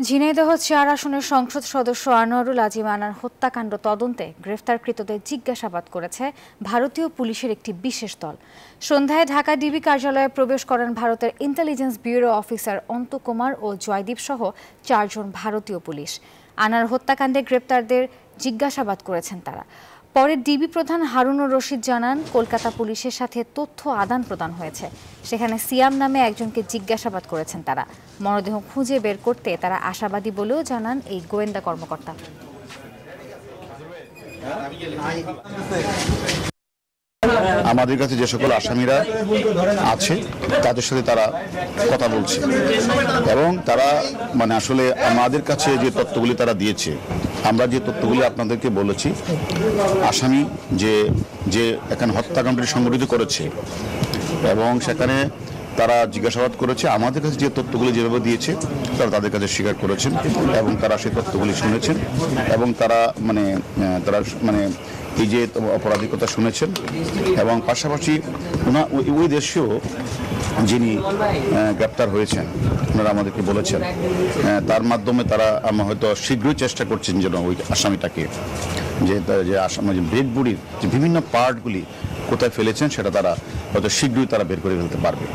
ঝিনাইদহ ৪ আসনের সংসদ সদস্য আনোয়ারুল আজিম আনার হত্যাকাণ্ড তদন্তে গ্রেফতারকৃতদের জিজ্ঞাসাবাদ করেছে ভারতীয় পুলিশের একটি বিশেষ দল। সন্ধ্যায় ঢাকা ডিবি কার্যালয়ে প্রবেশ করেন ভারতের intelligence bureau officer Antu Kumar ও জয়দীপ সহ ৪ জন ভারতীয় পুলিশ। আনার হত্যাকাণ্ডে গ্রেপ্তারদের জিজ্ঞাসাবাদ করেছেন তারা। পরে ডিবি প্রধান হারুনুর রশিদ জানান, কলকাতা পুলিশের সাথে তথ্য আদান প্রদান হয়েছে। সেখানে সিয়াম নামে একজনকে জিজ্ঞাসাবাদ করেছেন তারা। মরদেহ খুঁজে বের করতে তারা আশাবাদী বলেও জানান এই গোয়েন্দা কর্মকর্তা। আমাদের কাছে যে সকল আসামিরা আছে তাদের সাথে তারা কথা বলছে এবং তারা আসলে আমাদের কাছে যে তথ্যগুলি তারা দিয়েছে, আমরা যে তথ্যগুলি আপনাদেরকে বলেছি, আসামি যে যে এখানে হত্যাকাণ্ডটি সংঘটিত করেছে এবং সেখানে তারা জিজ্ঞাসাবাদ করেছে, আমাদের কাছে যে তথ্যগুলি যেভাবে দিয়েছে তারা তাদের কাছে স্বীকার করেছেন এবং তারা সেই তথ্যগুলি শুনেছেন এবং তারা এই যে অপরাধীর কথা শুনেছেন এবং পাশাপাশি ওই দেশেও যিনি গ্রেপ্তার হয়েছেন ওনারা আমাদেরকে বলেছেন তার মাধ্যমে তারা হয়তো শীঘ্রই চেষ্টা করছেন যেন ওই আসামিটাকে যে আসামি ডেড বডির যে বিভিন্ন পার্টগুলি কোথায় ফেলেছেন সেটা তারা হয়তো শীঘ্রই তারা বের করে ফেলতে পারবে।